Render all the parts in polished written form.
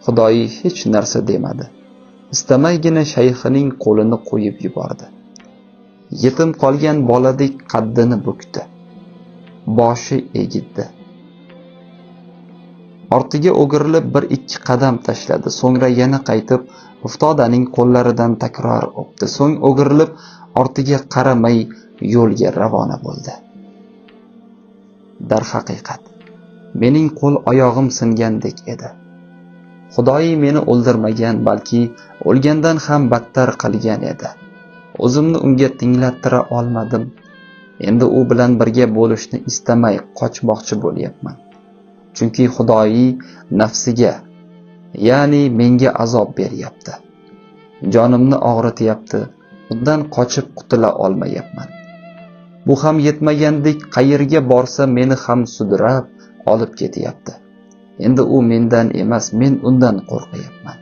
Xudoyi hech narsa demadi. Istamaygina shayxining qo'lini qo'yib yubordi. Yetim qolgan boladek qaddini bukdi. Boshi egildi. Ortiga o'girilib 1-2 qadam tashladi. So'ngra yana qaytib Uftodaning qo'llaridan takror o'pdi. So'ng o'girilib ortiga qaramay yo'lga ravona bo'ldi. Darhaqiqat, mening qo'l oyog'im singandek edi. Xudoyi meni o'ldirmagan, balki o'lgandan ham battar qilgan edi. O'zimni unga tinglattira olmadim. Endi u bilan birga bo'lishni istamay qochmoqchi bo'lyapman. Chunki Xudoyi nafsiga, ya'ni menga azob beryapti. Jonimni og'rityapti. Undan qochib qutula olmayapman. Bu ham yetmagandek qayerga borsa meni ham sudrab olib ketyapti. Endi u mendan emas, men undan qo'rqyapman.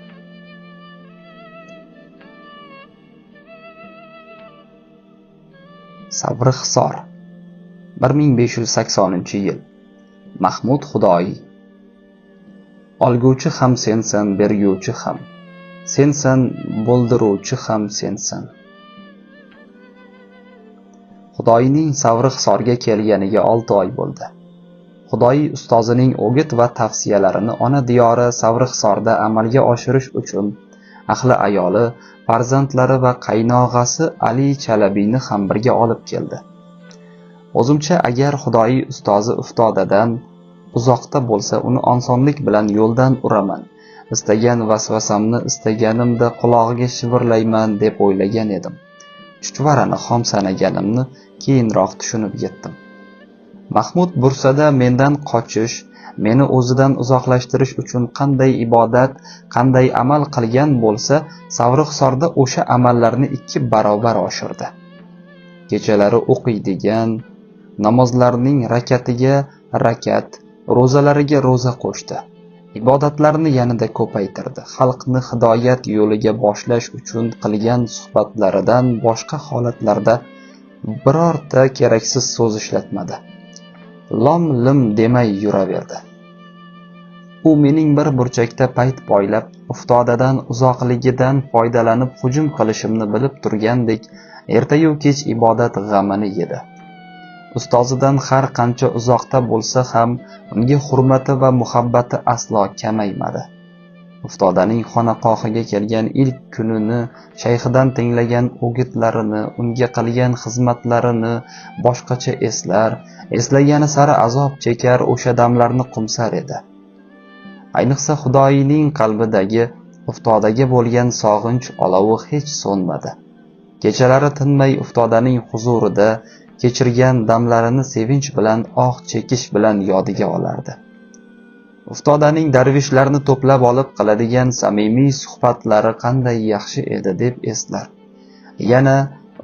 Savrixsor 1580-yil. Mahmud Xudoyi. Olguvchi ham sensan, berguvchi ham sensan, bo'ldiruvchi ham sensan. Xudoyining Savrixsorga kelganiga 6 oy bo'ldi. Xudoyi ustozining o'git va tavsiyalarini ona diyori Savrixsorda amalga oshirish uchun ahli ayoli, farzandlari va qaynog'asi Ali Chalabiyni ham birga olib keldi. O'zimcha agar Xudoyi ustozi Uftodadan uzoqda bo'lsa, uni osonlik bilan yo'ldan uraman. Istagan vasvasamni istaganimda qulog'iga shivirlayman deb o'ylagan edim. Chuchvarani xom sanaganimni keyinroq tushunib yetdim. Mahmud Bursada mendan qochish, meni o'zidan uzoqlashtirish uchun qanday ibodat, qanday amal qilgan bo'lsa, Savrixsorda o'sha amallarni 2 barobar oshirdi. Kechalari o'qiydigan, namozlarning rakatiga rakat, ro'zalariga ro'za qo'shdi. Ibodatlarni yanada ko'paytirdi. Xalqni hidoyat yo'liga boshlash uchun qilgan suhbatlaridan boshqa holatlarda birorta keraksiz so'z ishlatmadi. Lom-lim demay yuraverdi. U mening bir burchakda payt poylab, Uftodadan uzoqligidan foydalanib hujum qilishimni bilib turgandek, ertayu kech ibodat g'amini yedi. Ustozidan har qancha uzoqda bo'lsa ham unga hurmati va muhabbati aslo kamaymadi. Uftodaning xonaqohiga kelgan ilk kunini, shayxidan tinglagan o'gitlarini, unga qilgan xizmatlarini boshqacha eslar, eslagani sari azob chekar, o'sha damlarni qumsar edi. Ayniqsa Xudoyining qalbidagi Uftodaga bo'lgan sog'inch olovi hech so'nmadi. Kechalari tinmay Uftodaning huzurida kechirgan damlarini sevinch bilan, oh chekish bilan yodiga olardi. Uftodaning darvishlarni to'plab olib qiladigan samimiy suhbatlari qanday yaxshi edi deb eslar. Yana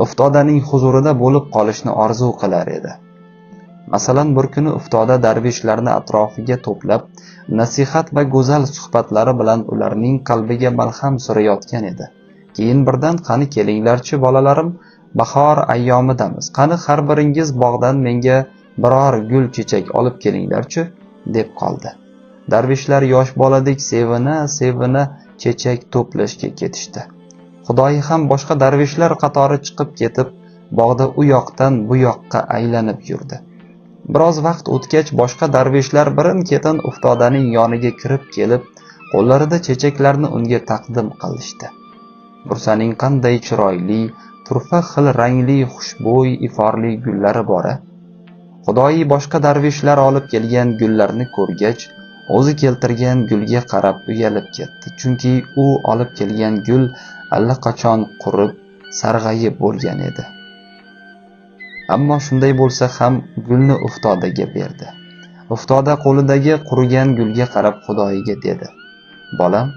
Uftodaning huzurida bo'lib qolishni orzu qilar edi. Masalan, bir kuni Uftoda darvishlarni atrofiga to'plab, nasihat va go'zal suhbatlari bilan ularning qalbiga malham surayotgan edi. Keyin birdan qani kelinglarchi bolalarim, bahor ayyomidamiz. Qani har biringiz bog'dan menga biror gul chechak olib kelinglarchi deb qoldi. Darvishlar yosh boladek sevina chechak to'plashga ketishdi. Xudoyi ham boshqa darvishlar qatori chiqib ketib, bog'da u yoqdan bu yoqqa aylanib yurdi. Biroz vaqt o'tgach boshqa darvishlar birin-ketin Uftodaning yoniga kirib kelib, qo'llarida chechaklarni unga taqdim qilishdi. Bursaning qanday chiroyli, turfa xil rangli, xushbo'y, iforli gullari bor-a. Xudoyi boshqa darvishlar olib kelgan gullarni ko'rgach, o'zi keltirgan gulga qarab uyalib ketdi. Chunki u olib kelgan gul allaqachon qurib, sarg'ayib bo'lgan edi. Ammo shunday bo'lsa ham gulni Uftodaga berdi. Uftoda qo'lidagi qurigan gulga qarab Xudoyiga dedi: "Bolam,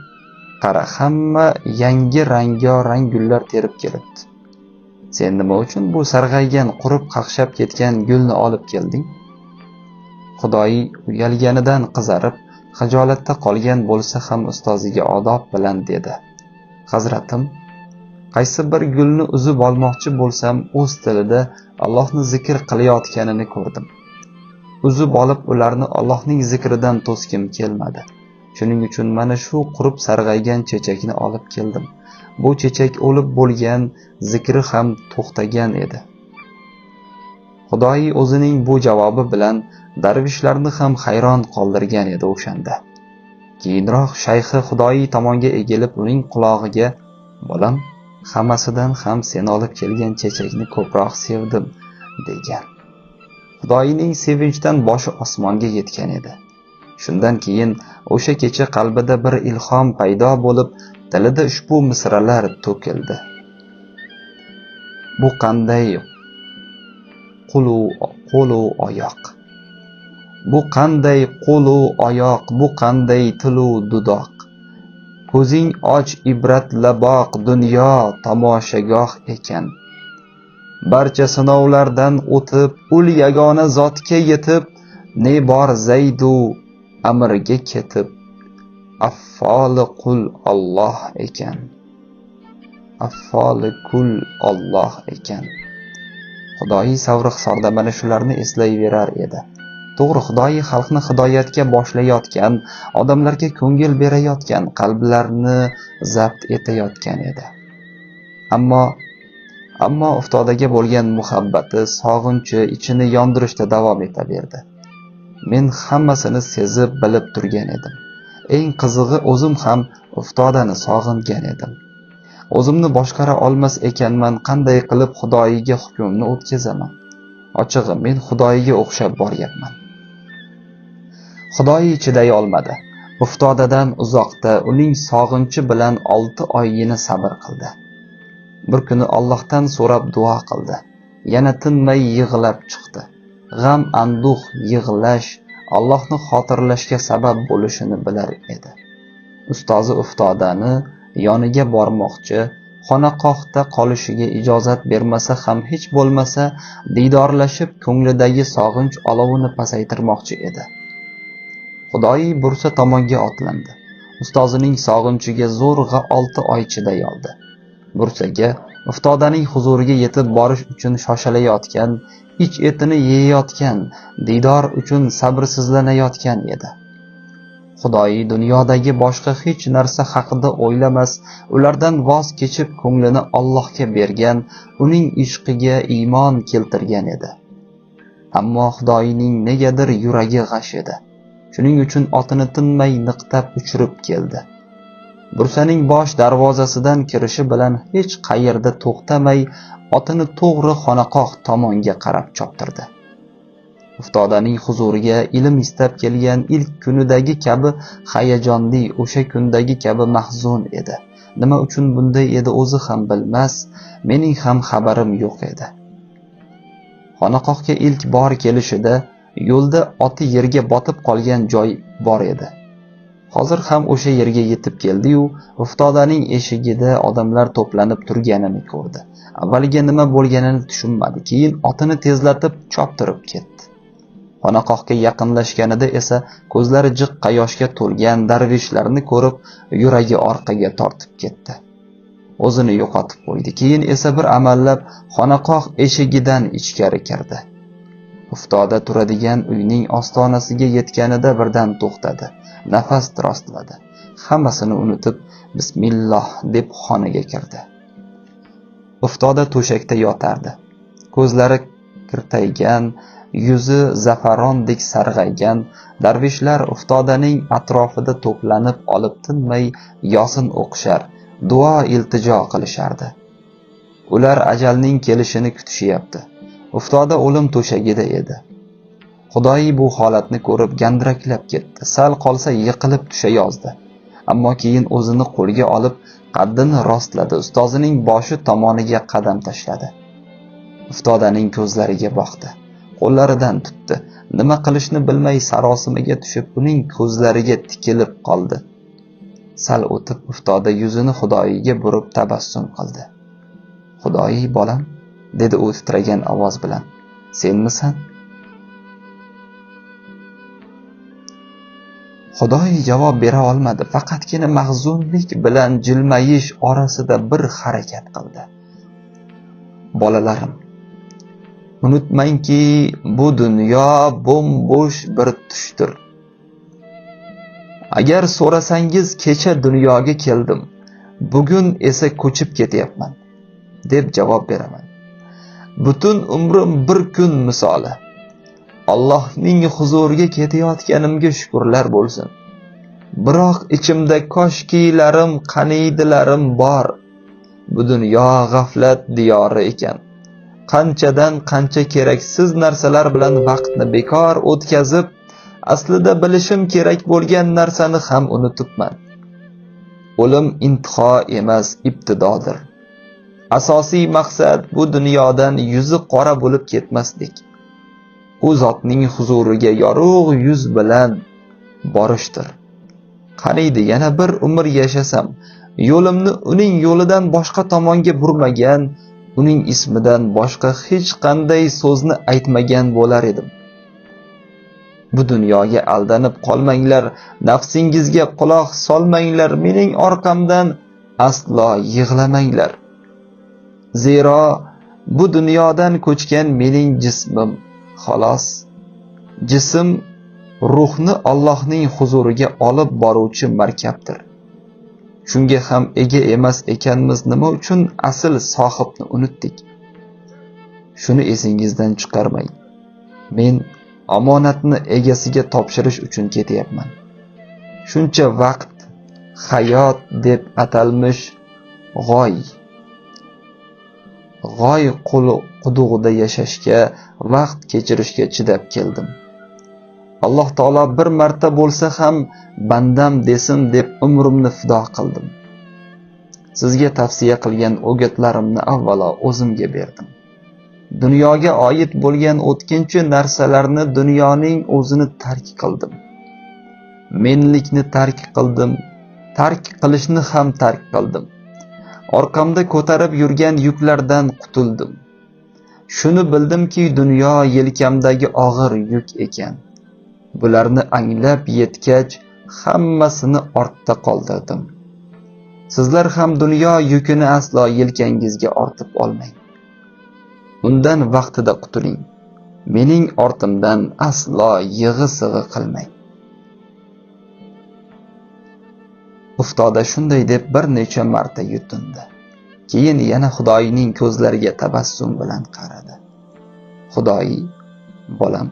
qara, hamma yangi rang gullar terib kelibdi. Sen nima uchun bu sarg'aygan, qurib qaqshab ketgan gulni olib kelding?" Xudoyi uyalganidan qizarib, xijolatda qolgan bo'lsa ham ustoziga odob bilan dedi: "Hazratim, qaysi bir gulni uzib olmoqchi bo'lsam, o'z tilida Allohni zikr qilayotganini ko'rdim. Uzib olib ularni Allohning zikridan to'sgim kelmadi. Shuning uchun mana shu qurib sarg'aygan chechakni olib keldim. Bu chechak o'lib bo'lgan, zikri ham to'xtagan edi. Xudoyi o'zining bu javobi bilan darvishlarni ham hayron qoldirgan edi o'shanda. Keyinroq shayxi Xudoyi tomonga egilib uning qulog'iga: "Bolam, hammasidan ham sen olib kelgan chechakni ko'proq sevdim", degan. Xudoyining sevinchdan boshi osmonga yetgan edi. Shundan keyin o'sha kecha qalbida bir ilhom paydo bo'lib, tilida ushbu misralar to'kildi. Bu qanday qo'lu oyoq, bu qanday qo'lu oyoq, bu qanday tilu dudoq. Ko'zing och ibratla boq, dunyo tomoshagoh ekan. Barcha sinovlardan o'tib, ul yagona zotga yetib, ne bor zaydu amrga ketib, affoli qul Alloh ekan. Affoli kul Alloh ekan. Xudoyi Savrixsorda mana shularni eslayverar edi. To'g'ri, Xudoyi xalqni hidoyatga boshlayotgan, odamlarga ko'ngil berayotgan, qalblarni zabt etayotgan edi. Ammo Uftodaga bo'lgan muhabbati, sog'inchi ichini yondirishda davom etaverdi. Men hammasini sezib, bilib turgan edim. Eng qizig'i, o'zim ham Uftodani sog'ingan edim. O'zimni boshqara olmas ekanman, qanday qilib Xudoyiga hukmimni o'tkazaman? Ochig'i, men Xudoyiga o'xshab boryapman. Xudoyi chiday olmadi. Uftodadan uzoqda uning sog'inchi bilan 6 oyini sabr qildi. Bir kuni Allohdan so'rab duo qildi. Yana tinmay yig'lab chiqdi. G'am, anduh, yig'lash Allohni xotirlashga sabab bo'lishini bilar edi. Ustozi Uftodani yoniga bormoqchi, xonaqohda qolishiga ijozat bermasa ham hech bo'lmasa diydorlashib ko'nglidagi sog'inch olovini pasaytirmoqchi edi. Xudoyi Bursa tomonga otlandi. Ustozining sog'inchiga zo'rg'a 6 oy chiday oldi. Bursaga Uftodaning huzuriga yetib borish uchun shoshilayotgan, ich etini yeyayotgan, diydor uchun sabrsizlanayotgan edi. Xudoyi dunyodagi boshqa hech narsa haqida o'ylamas, ulardan voz kechib ko'nglini Allohga bergan, uning ishqiga iymon keltirgan edi. Ammo Xudoyining negadir yuragi g'ash edi. Shuning uchun otini tinmay niqtab uchirib keldi. Bursaning bosh darvozasidan kirishi bilan hech qayerda to'xtamay, otini to'g'ri xonaqoh tomonga qarab choptirdi. Uftodaning huzuriga ilm istab kelgan ilk kunidagi kabi hayajonli, o'sha kundagi kabi mahzun edi. Nima uchun bunday edi o'zi ham bilmas, mening ham xabarim yo'q edi. Xonaqohga ilk bor kelishida yo'lda oti yerga botib qolgan joy bor edi. Hozir ham o'sha yerga yetib keldi-yu, Uftodaning eshigida odamlar to'planib turganini ko'rdi. Avvaliga nima bo'lganini tushunmadi, keyin otini tezlatib choptirib ketdi. Xonaqohga yaqinlashganida esa ko'zlari jiqqa yoshga to'lgan darvishlarni ko'rib, yuragi orqaga tortib ketdi. O'zini yo'qotib qo'ydi. Keyin esa bir amallab xonaqoh eshigidan ichkari kirdi. Uftoda turadigan uyning ostonasiga yetganida birdan to'xtadi. Nafas rostladi. Hammasini unutib, bismillah deb xonaga kirdi. Uftoda to'shakda yotardi. Ko'zlari kirtaygan, yuzi zafarondek sarg'aygan, darvishlar Uftodaning atrofida to'planib olib tinmay yosin o'qishar, duo iltijo qilishardi. Ular ajalning kelishini kutishyapti. Uftoda o'lim to'shagida edi. Xudoyi bu holatni ko'rib gandiraklab ketdi. Sal qolsa yiqilib tushayozdi. Ammo keyin o'zini qo'lga olib, qaddini rostladi. Ustozining boshi tomoniga qadam tashladi. Uftodaning ko'zlariga boqdi. Qo'llaridan tutdi. Nima qilishni bilmay sarosimaga tushib, uning ko'zlariga tikilib qoldi. Sal o'tib Uftoda yuzini Xudoyiga burib tabassum qildi. "Xudoyi, bolam", dedi u titragan ovoz bilan. "Senmisan?" Xudoyi javob bera olmadi, faqatgina mahzunlik bilan jilmayish orasida bir harakat qildi. "Bolalarim, unutmangki, bu dunyo bo'm-bo'sh bir tushdir. Agar so'rasangiz kecha dunyoga keldim, bugun esa ko'chib ketyapman deb javob beraman. Butun umrim bir kun misoli. Allohning huzuriga ketayotganimga shukrlar bo'lsin. Biroq ichimda koshkilarim, qaniydilarim bor. Bu dunyo g'aflat diyori ekan. Qanchadan qancha keraksiz narsalar bilan vaqtni bekor o'tkazib, aslida bilishim kerak bo'lgan narsani ham unutibman. O'lim intiho emas, ibtidodir. Asosiy maqsad bu dunyodan yuzi qora bo'lib ketmaslik. U zotning huzuriga yorug' yuz bilan borishdir. Qaniydi yana bir umr yashasam, yo'limni uning yo'lidan boshqa tomonga burmagan, uning ismidan boshqa hech qanday so'zni aytmagan bo'lar edim. Bu dunyoga aldanib qolmanglar, nafsingizga quloq solmanglar, mening orqamdan aslo yig'lamanglar. Zero bu dunyodan ko'chgan mening jismim, xolos. Jism ruhni Allohning huzuriga olib boruvchi markabdir. Shunga ham ega emas ekanmiz, nima uchun asl sohibni unutdik? Shuni esingizdan chiqarmang. Men omonatni egasiga topshirish uchun ketyapman. Shuncha vaqt hayot deb atalmish g'oy qudug'ida yashashga, vaqt kechirishga chidab keldim. Alloh taolo bir marta bo'lsa ham bandam desin deb umrimni fido qildim. Sizga tavsiya qilgan o'gitlarimni avvalo o'zimga berdim. Dunyoga oid bo'lgan o'tkinchi narsalarni, dunyoning o'zini tark qildim. Menlikni tark qildim, tark qilishni ham tark qildim. Orqamda ko'tarib yurgan yuklardan qutuldim. Shuni bildimki, dunyo yelkamdagi og'ir yuk ekan. Bularni anglab yetgach, hammasini ortda qoldirdim. Sizlar ham dunyo yukini aslo yelkangizga ortib olmang. Undan vaqtida qutuling. Mening ortimdan aslo yig'i-sig'i qilmang. Uftoda shunday deb bir necha marta yutindi. Keyin yana Xudoyining ko'zlariga tabassum bilan qaradi. Xudoyi, bolam,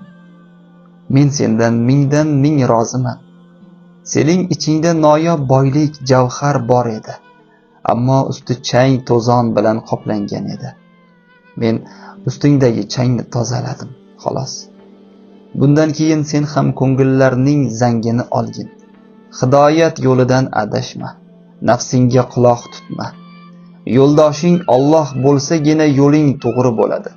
men sendan mingdan ming roziman. Sening ichingda noyob boylik, javhar bor edi, ammo usti chang, to'zon bilan qoplangan edi. Men ustingdagi changni tozaladim, xolos. Bundan keyin sen ham ko'ngillarning zangini olgin. Hidoyat yo'lidan adashma, nafsingga quloq tutma. Yo'ldoshing Alloh bo'lsagina yo'ling to'g'ri bo'ladi.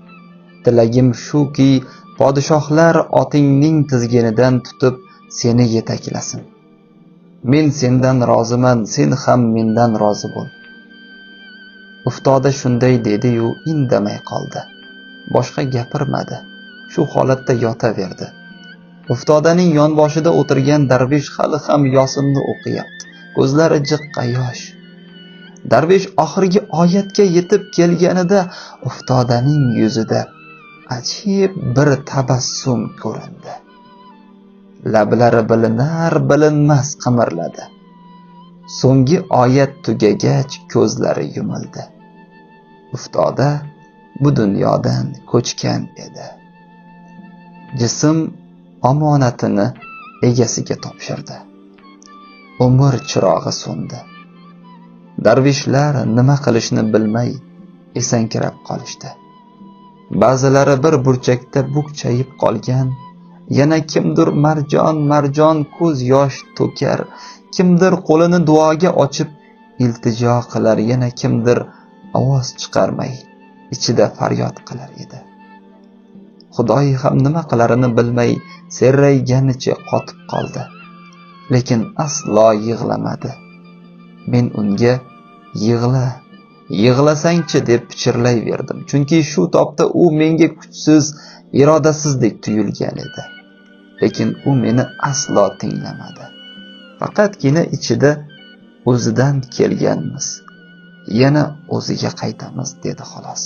Tilagim shuki, podshohlar otingning tizginidan tutib seni yetaklasin. Men sendan roziman, sen ham mendan rozi bo'l. Uftoda shunday dedi-yu, indamay qoldi. Boshqa gapirmadi. Shu holatda yotaverdi. Uftodaning yonboshida o'tirgan darvish hali ham Yosinni o'qiyapti. Ko'zlari jiqqa yosh. Darvish oxirgi oyatga yetib kelganida Uftodaning yuzida ajib bir tabassum ko'rindi. Lablari bilinar-bilinmas qimirladi. So'nggi oyat tugagach ko'zlari yumildi. Uftoda bu dunyodan ko'chgan edi. Jism omonatini egasiga topshirdi. Umr chirog'i so'ndi. Darvishlar nima qilishni bilmay esankirab qolishdi. Ba'zilari bir burchakda bukchayib qolgan, yana kimdir marjon ko'z yosh to'kar, kimdir qo'lini duoga ochib iltijo qilar, yana kimdir ovoz chiqarmay ichida faryod qilar edi. Xudoyi ham nima qilarini bilmay serrayganicha qotib qoldi, lekin aslo yig'lamadi. Men unga yig'lasangchi deb pichirlayverdim, chunki shu topda u menga kuchsiz, irodasizdek tuyulgan edi. Lekin u meni aslo tinglamadi. Faqatgina ichida o'zidan kelganmiz, yana o'ziga qaytamiz dedi xolos.